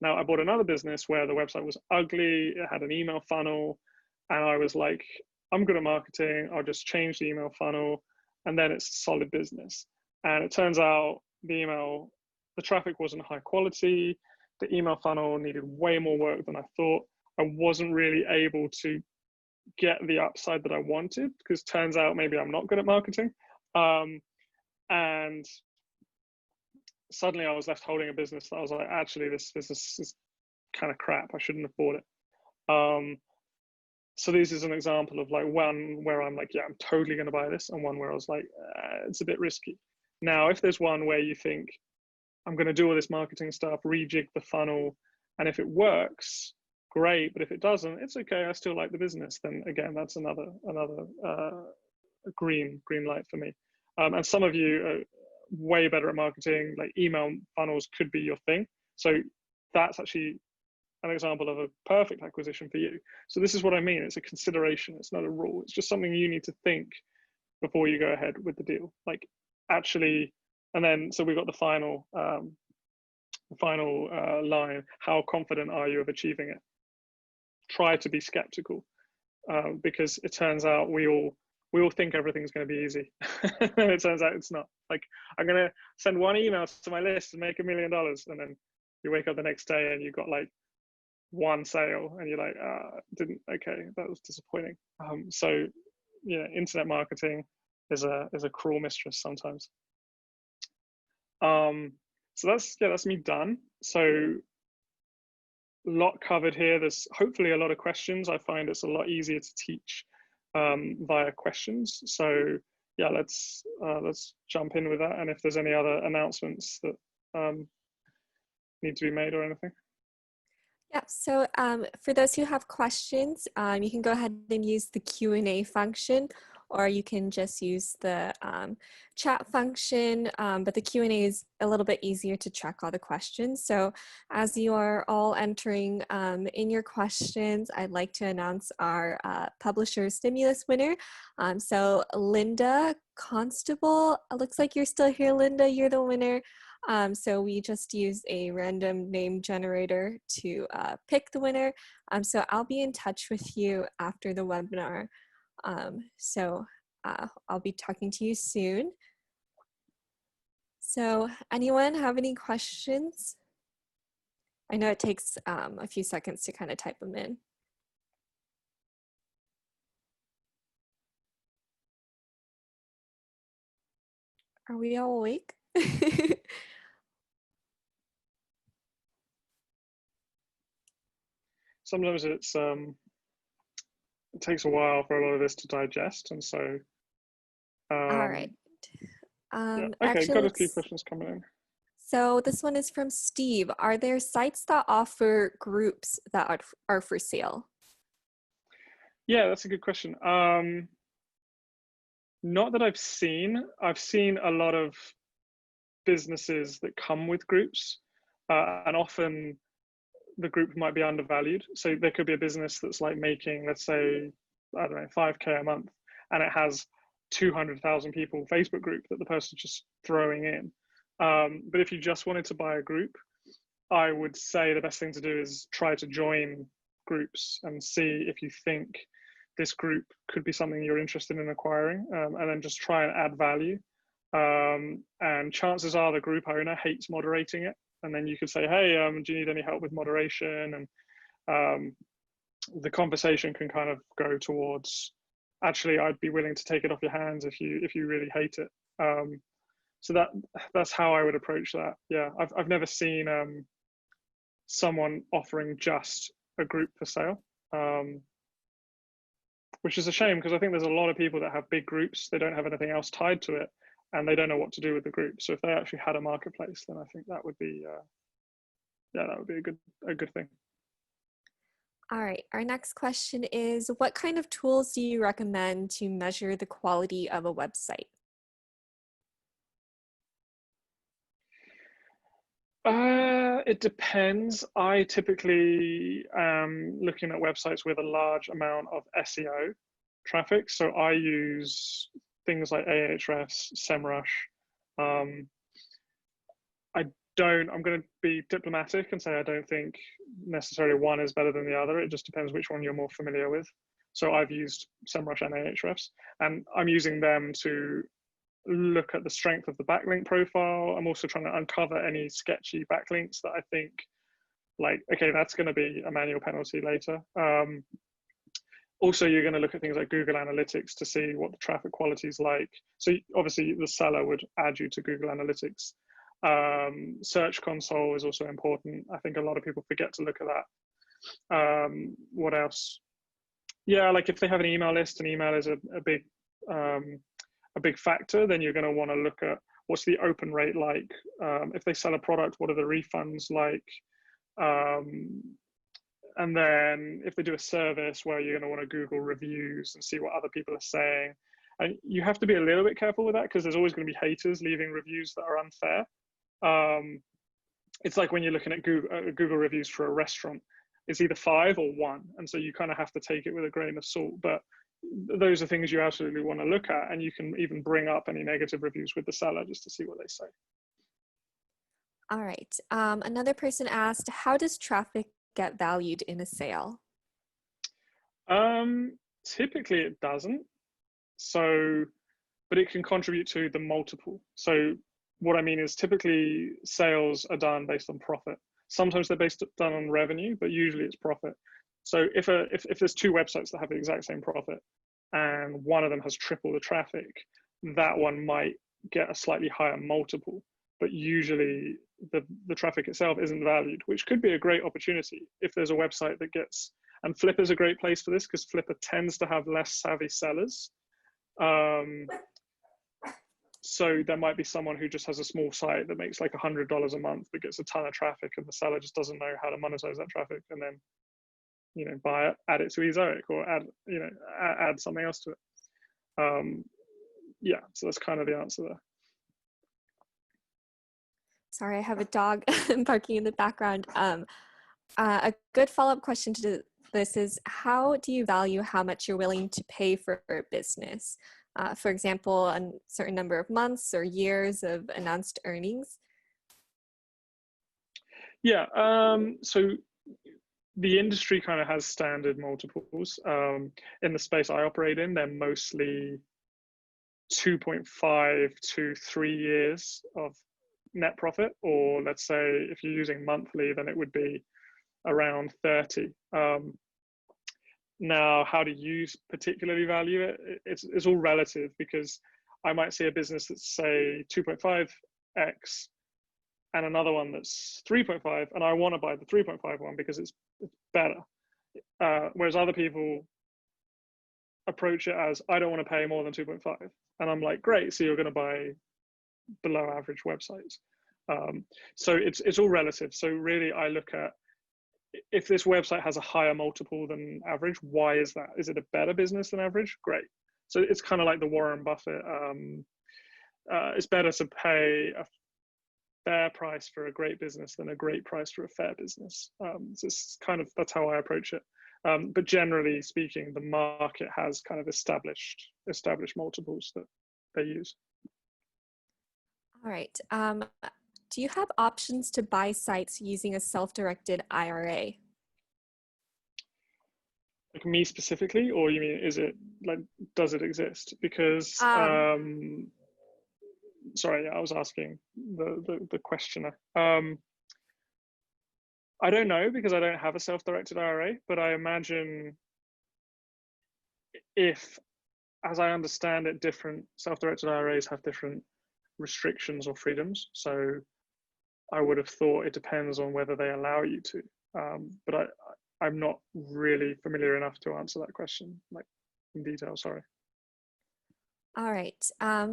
Now, I bought another business where the website was ugly. It had an email funnel. And I was like, I'm good at marketing. I'll just change the email funnel, and then it's a solid business. And it turns out the traffic wasn't high quality. The email funnel needed way more work than I thought. I wasn't really able to get the upside that I wanted, because turns out maybe I'm not good at marketing. And suddenly I was left holding a business that I was like, actually, this business is kind of crap. I shouldn't have bought it. So this is an example of like one where I'm like, yeah, I'm totally going to buy this, and one where I was like, it's a bit risky. Now, if there's one where you think, I'm going to do all this marketing stuff, rejig the funnel, and if it works, great. But if it doesn't, it's okay. I still like the business. Then again, that's another green light for me. And some of you are way better at marketing. Like email funnels could be your thing. So that's actually an example of a perfect acquisition for you. So this is what I mean. It's a consideration. It's not a rule. It's just something you need to think before you go ahead with the deal. Like actually, and then so we've got the final line. How confident are you of achieving it? Try to be skeptical, because it turns out we all think everything's going to be easy. And it turns out it's not. Like, I'm going to send one email to my list and make $1 million, and then you wake up the next day and you've got like one sale, and you're like, okay, that was disappointing. So yeah, internet marketing is a cruel mistress sometimes. So that's me done. So a lot covered here. There's hopefully a lot of questions. I find it's a lot easier to teach via questions. So yeah, let's jump in with that. And if there's any other announcements that need to be made or anything. Yeah, so for those who have questions, you can go ahead and use the Q&A function, or you can just use the chat function, but the Q&A is a little bit easier to track all the questions. So as you are all entering in your questions, I'd like to announce our publisher stimulus winner. So Linda Constable, it looks like you're still here, Linda, you're the winner. So we just use a random name generator to pick the winner. So I'll be in touch with you after the webinar. So I'll be talking to you soon. So anyone have any questions? I know it takes a few seconds to kind of type them in. Are we all awake? Sometimes it takes a while for a lot of this to digest, and so all right. Yeah. Okay, actually, got a few questions coming in. So this one is from Steve. Are there sites that offer groups that are for sale? Yeah, that's a good question. Not that I've seen. I've seen a lot of businesses that come with groups, and often the group might be undervalued. So there could be a business that's like making, let's say, I don't know, 5K a month, and it has 200,000 people Facebook group that the person's just throwing in. But if you just wanted to buy a group, I would say the best thing to do is try to join groups and see if you think this group could be something you're interested in acquiring, and then just try and add value. And chances are the group owner hates moderating it. And then you could say, hey, do you need any help with moderation? And the conversation can kind of go towards, actually, I'd be willing to take it off your hands if you really hate it. So that's how I would approach that. Yeah, I've never seen someone offering just a group for sale, which is a shame, because I think there's a lot of people that have big groups, they don't have anything else tied to it, and they don't know what to do with the group. So if they actually had a marketplace, then I think that would be, yeah, that would be a good thing. All right, our next question is, what kind of tools do you recommend to measure the quality of a website? It depends. I typically am looking at websites with a large amount of SEO traffic. So I use things like Ahrefs, SEMrush. I'm going to be diplomatic and say I don't think necessarily one is better than the other. It just depends which one you're more familiar with. So I've used SEMrush and Ahrefs, and I'm using them to look at the strength of the backlink profile. I'm also trying to uncover any sketchy backlinks that I think, like, okay, that's going to be a manual penalty later. Also, you're going to look at things like Google Analytics to see what the traffic quality is like. So obviously the seller would add you to Google Analytics. Search Console is also important. I think a lot of people forget to look at that. What else? Yeah, like if they have an email list, an email is a big factor, then you're going to want to look at what's the open rate like. If they sell a product, what are the refunds like? And then if they do a service, where you're going to want to Google reviews and see what other people are saying. And you have to be a little bit careful with that, because there's always going to be haters leaving reviews that are unfair. It's like when you're looking at Google reviews for a restaurant, it's either 5 or 1. And so you kind of have to take it with a grain of salt. But those are things you absolutely want to look at. And you can even bring up any negative reviews with the seller just to see what they say. All right. Another person asked, how does traffic get valued in a sale? Typically it doesn't. So, but it can contribute to the multiple. So what I mean is, typically sales are done based on profit. Sometimes they're done on revenue, but usually it's profit. So if there's 2 websites that have the exact same profit, and one of them has triple the traffic, that one might get a slightly higher multiple. But usually the traffic itself isn't valued, which could be a great opportunity if there's a website that gets, and Flipper's a great place for this, because Flipper tends to have less savvy sellers. So there might be someone who just has a small site that makes like $100 a month, but gets a ton of traffic, and the seller just doesn't know how to monetize that traffic, and then, you know, buy it, add it to Ezoic, or add something else to it. Yeah, so that's kind of the answer there. Sorry, I have a dog barking in the background. A good follow-up question to this is, how do you value how much you're willing to pay for a business? For example, a certain number of months or years of announced earnings? Yeah, so the industry kind of has standard multiples. In the space I operate in, they're mostly 2.5 to 3 years of net profit, or let's say if you're using monthly, then it would be around 30. Now, how do you particularly value it? It's all relative, because I might see a business that's, say, 2.5x and another one that's 3.5, and I want to buy the 3.5 one because it's better. Whereas other people approach it as, I don't want to pay more than 2.5. And I'm like, great, so you're going to buy below average websites. So it's all relative. So really, I look at, if this website has a higher multiple than average, why is that? Is it a better business than average? Great. So it's kind of like the Warren Buffett. It's better to pay fair price for a great business than a great price for a fair business. So it's kind of, that's how I approach it. But generally speaking, the market has kind of established multiples that they use. All right. Do you have options to buy sites using a self-directed IRA? Like me specifically, or you mean, is it like, does it exist? Because sorry, I was asking the questioner. I don't know, because I don't have a self-directed IRA, but I imagine if, as I understand it, different self-directed IRAs have different restrictions or freedoms. So I would have thought it depends on whether they allow you to. But I'm not really familiar enough to answer that question, like, in detail, sorry. All right.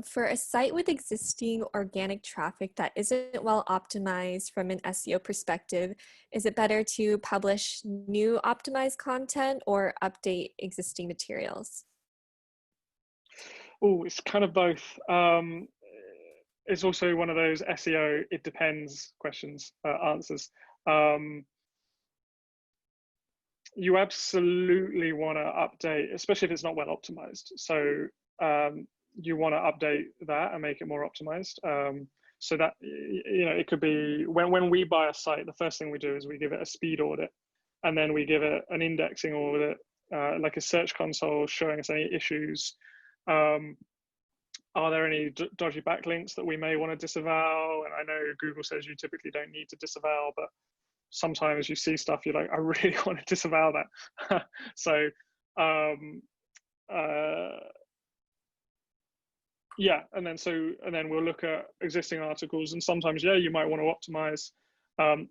For a site with existing organic traffic that isn't well optimized from an SEO perspective, is it better to publish new optimized content or update existing materials? Oh, it's kind of both. It's also one of those SEO, it depends questions, answers. You absolutely want to update, especially if it's not well optimized. So you want to update that and make it more optimized. So that, you know, it could be when we buy a site, the first thing we do is we give it a speed audit, and then we give it an indexing audit, like a search console showing us any issues. Are there any dodgy backlinks that we may want to disavow? And I know Google says you typically don't need to disavow, but sometimes you see stuff you're like, I really want to disavow that. So yeah, and then we'll look at existing articles, and sometimes, yeah, you might want to optimize,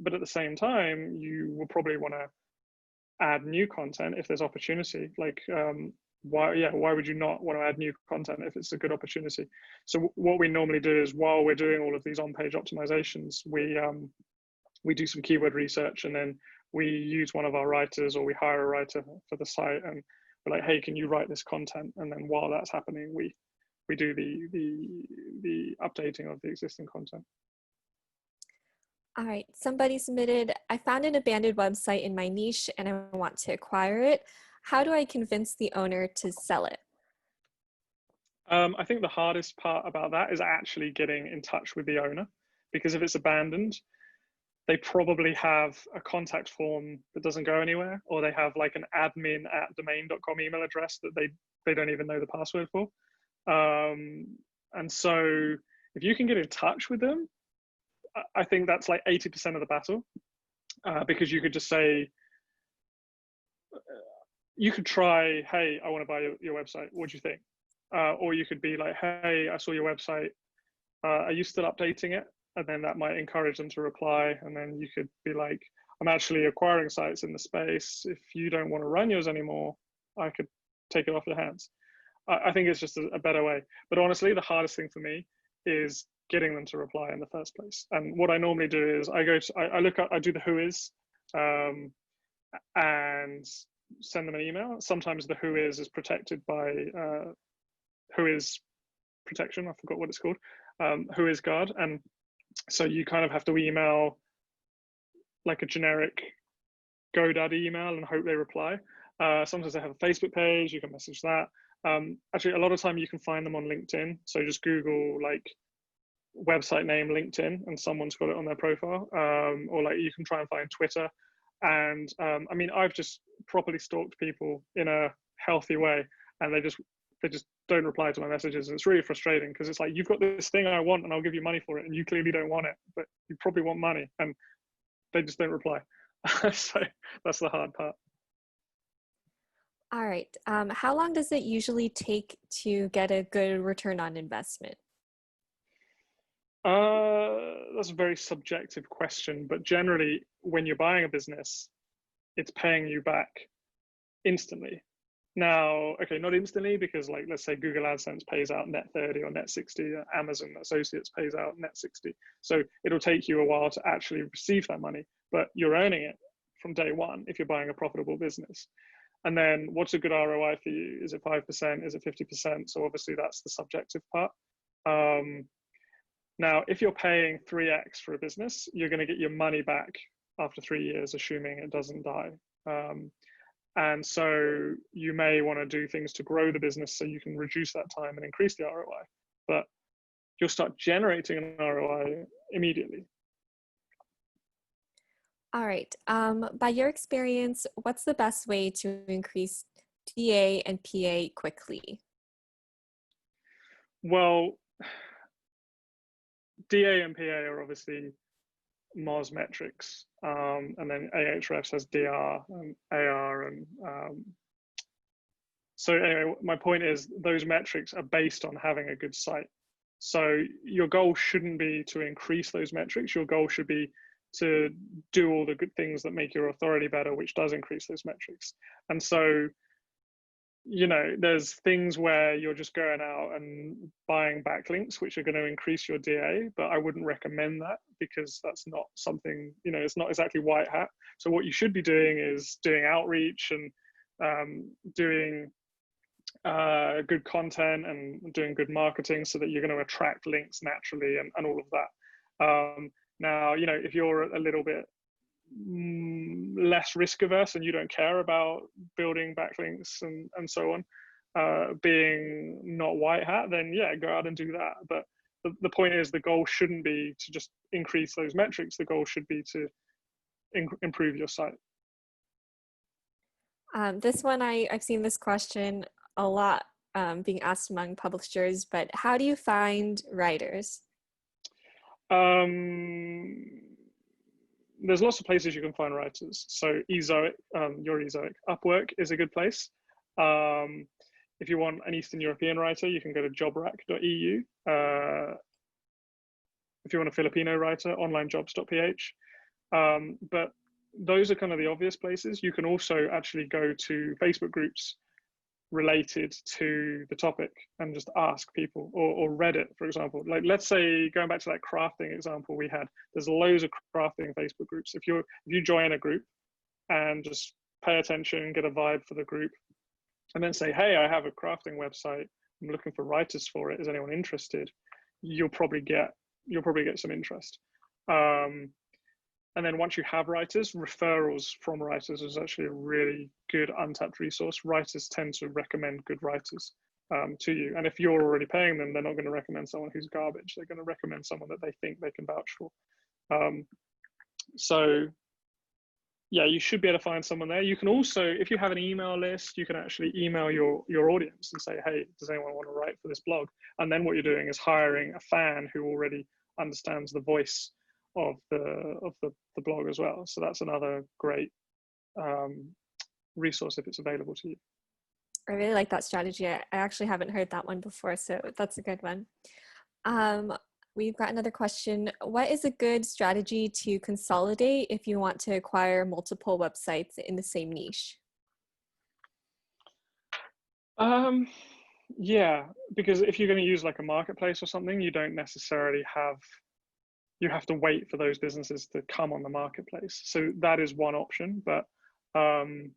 but at the same time, you will probably want to add new content if there's opportunity. Like, why would you not want to add new content if it's a good opportunity? So what we normally do is, while we're doing all of these on-page optimizations, we do some keyword research, and then we use one of our writers, or we hire a writer for the site, and we're like, hey, can you write this content? And then while that's happening, we do the updating of the existing content. All right, somebody submitted, I found an abandoned website in my niche and I want to acquire it. How do I convince the owner to sell it? I think the hardest part about that is actually getting in touch with the owner, because if it's abandoned, they probably have a contact form that doesn't go anywhere, or they have like an admin@domain.com email address that they don't even know the password for. And so if you can get in touch with them, I think that's like 80% of the battle, because you could just say, you could try, hey, I want to buy your website, what do you think? Or you could be like, hey, I saw your website, are you still updating it? And then that might encourage them to reply. And then you could be like, I'm actually acquiring sites in the space. If you don't want to run yours anymore, I could take it off your hands. I think it's just a better way. But honestly, the hardest thing for me is getting them to reply in the first place. And what I normally do is I do the who is, and send them an email. Sometimes the who is protected by who is protection. I forgot what it's called. Who is guard. And so you kind of have to email like a generic GoDaddy email and hope they reply. Sometimes they have a Facebook page, you can message that. Actually, a lot of time you can find them on LinkedIn. So just Google like website name LinkedIn and someone's got it on their profile. Or like you can try and find Twitter. And I mean, I've just properly stalked people in a healthy way, and they just don't reply to my messages. And it's really frustrating, because it's like, you've got this thing I want and I'll give you money for it, and you clearly don't want it, but you probably want money, and they just don't reply. So that's the hard part. All right. How long does it usually take to get a good return on investment? That's a very subjective question, but generally when you're buying a business, it's paying you back instantly. Now, okay, not instantly, because like, let's say Google AdSense pays out net 30 or net 60, Amazon Associates pays out net 60. So it'll take you a while to actually receive that money, but you're earning it from day one if you're buying a profitable business. And then what's a good ROI for you? Is it 5%? Is it 50%? So obviously that's the subjective part. Now, if you're paying 3x for a business, you're going to get your money back after 3 years, assuming it doesn't die. And so you may want to do things to grow the business so you can reduce that time and increase the ROI. But you'll start generating an ROI immediately. All right. By your experience, what's the best way to increase DA and PA quickly? Well, DA and PA are obviously Moz metrics, and then Ahrefs has DR and AR, and so anyway, my point is those metrics are based on having a good site. So your goal shouldn't be to increase those metrics. Your goal should be to do all the good things that make your authority better, which does increase those metrics. And so, you know, there's things where you're just going out and buying backlinks, which are going to increase your DA, but I wouldn't recommend that because that's not something, you know, it's not exactly white hat. So what you should be doing is doing outreach and doing good content and doing good marketing so that you're going to attract links naturally and all of that. Now, you know, if you're a little bit less risk averse and you don't care about building backlinks and so on, being not white hat, then yeah, go out and do that. But the point is the goal shouldn't be to just increase those metrics. The goal should be to improve your site. This one, I've seen this question a lot being asked among publishers, but how do you find writers? There's lots of places you can find writers. So Ezoic, your Ezoic, Upwork is a good place. If you want an Eastern European writer, you can go to jobrack.eu. If you want a Filipino writer, onlinejobs.ph. But those are kind of the obvious places. You can also actually go to Facebook groups related to the topic and just ask people, or Reddit, for example. Like, let's say, going back to that crafting example we had, there's loads of crafting Facebook groups. If you join a group and just pay attention, get a vibe for the group, and then say, hey, I have a crafting website, I'm looking for writers for it, is anyone interested? You'll probably get some interest. And then once you have writers, referrals from writers is actually a really good untapped resource. Writers tend to recommend good writers to you. And if you're already paying them, they're not going to recommend someone who's garbage. They're going to recommend someone that they think they can vouch for. So yeah, you should be able to find someone there. You can also, if you have an email list, you can actually email your audience and say, hey, does anyone want to write for this blog? And then what you're doing is hiring a fan who already understands the voice of the blog as well. So that's another great resource if it's available to you. I really like that strategy. I actually haven't heard that one before, so that's a good one. We've got another question. What is a good strategy to consolidate if you want to acquire multiple websites in the same niche? Yeah, because if you're going to use like a marketplace or something, you don't necessarily you have to wait for those businesses to come on the marketplace. So that is one option, but I'm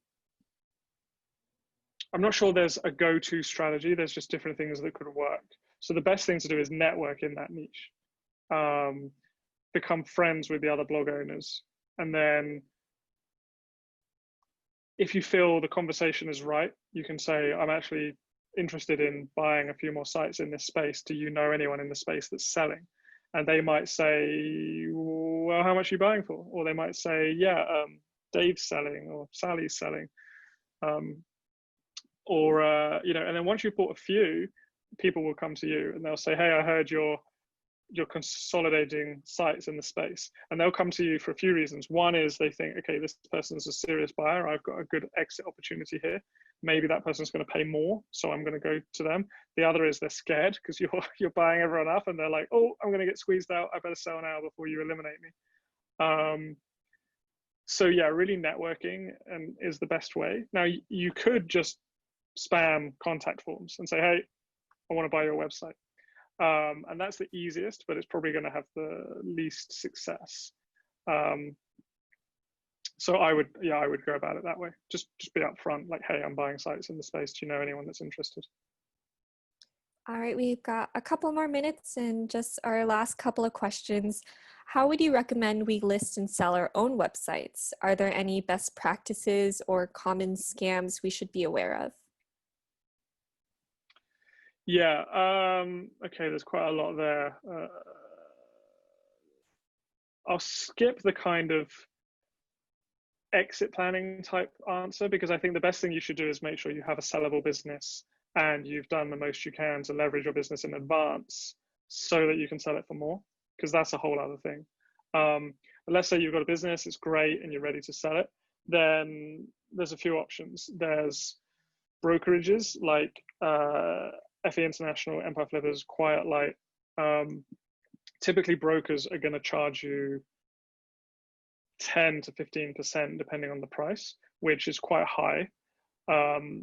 not sure there's a go-to strategy. There's just different things that could work. So the best thing to do is network in that niche, become friends with the other blog owners. And then if you feel the conversation is right, you can say, I'm actually interested in buying a few more sites in this space. Do you know anyone in the space that's selling? And they might say, well, how much are you buying for? Or they might say, yeah, Dave's selling or Sally's selling. You know, and then once you've bought a few, people will come to you and they'll say, hey, I heard you're consolidating sites in the space. And they'll come to you for a few reasons. One is they think, okay, this person's a serious buyer. I've got a good exit opportunity here. Maybe that person's going to pay more, so I'm going to go to them. The other is they're scared because you're buying everyone up and they're like, oh, I'm going to get squeezed out. I better sell now before you eliminate me. So yeah, really networking is the best way. Now, you could just spam contact forms and say, hey, I want to buy your website. And that's the easiest, but it's probably going to have the least success. So I would go about it that way. Just be upfront, like, hey, I'm buying sites in the space. Do you know anyone that's interested? All right, we've got a couple more minutes and just our last couple of questions. How would you recommend we list and sell our own websites? Are there any best practices or common scams we should be aware of? Yeah, okay, there's quite a lot there. I'll skip the kind of exit planning type answer, because I think the best thing you should do is make sure you have a sellable business and you've done the most you can to leverage your business in advance so that you can sell it for more, because that's a whole other thing. But let's say you've got a business, it's great, and you're ready to sell it, then there's a few options. There's brokerages like FE International, Empire Flippers, Quiet Light. Typically, brokers are going to charge you 10 to 15% depending on the price, which is quite high. But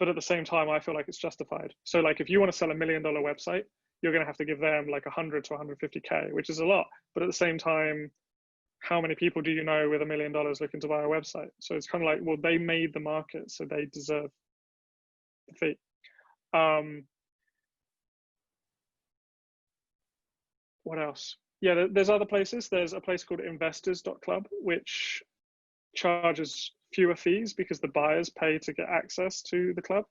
at the same time, I feel like it's justified. So like if you want to sell $1 million website, you're going to have to give them like 100 to 150K, which is a lot. But at the same time, how many people do you know with $1 million looking to buy a website? So it's kind of like, well, they made the market, so they deserve the fee. What else? Yeah, there's other places. There's a place called investors.club, which charges fewer fees because the buyers pay to get access to the club.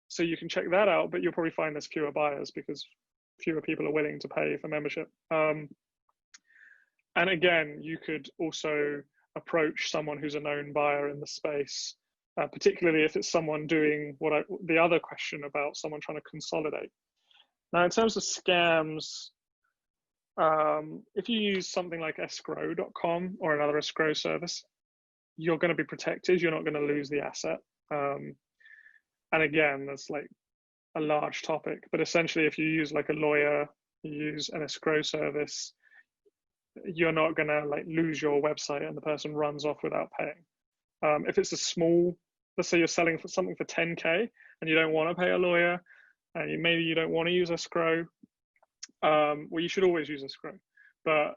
So you can check that out, but you'll probably find there's fewer buyers because fewer people are willing to pay for membership. And again, you could also approach someone who's a known buyer in the space, particularly if it's someone doing the other question about someone trying to consolidate. Now, in terms of scams, if you use something like escrow.com or another escrow service, you're going to be protected. You're not going to lose the asset. And again, that's like a large topic, but essentially if you use like a lawyer, you use an escrow service, you're not going to like lose your website and the person runs off without paying. If it's a small, let's say you're selling for something for 10K and you don't want to pay a lawyer and maybe you don't want to use escrow, well, you should always use escrow. But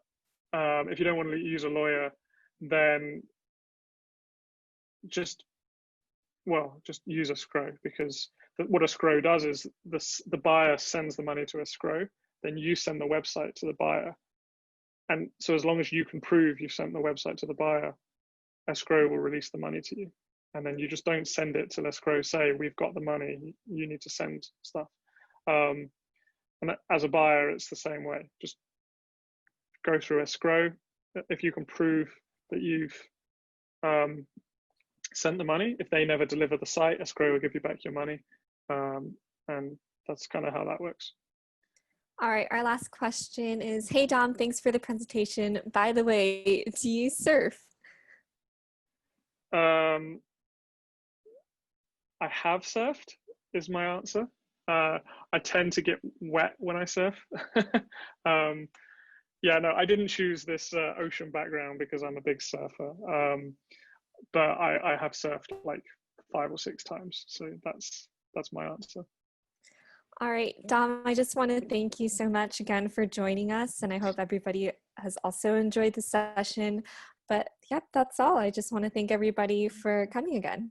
if you don't want to use a lawyer, then just use escrow, because what escrow does is the buyer sends the money to escrow, then you send the website to the buyer. And so as long as you can prove you've sent the website to the buyer, escrow will release the money to you. And then you just don't send it till escrow say, we've got the money, you need to send stuff. And as a buyer, it's the same way. Just go through escrow. If you can prove that you've sent the money, if they never deliver the site, escrow will give you back your money. And that's kind of how that works. All right, our last question is, hey Dom, thanks for the presentation. By the way, do you surf? I have surfed, is my answer. I tend to get wet when I surf. Yeah, no, I didn't choose this ocean background because I'm a big surfer. But I have surfed like 5 or 6 times. So that's my answer. All right, Dom, I just want to thank you so much again for joining us. And I hope everybody has also enjoyed the session. But yep, that's all. I just want to thank everybody for coming again.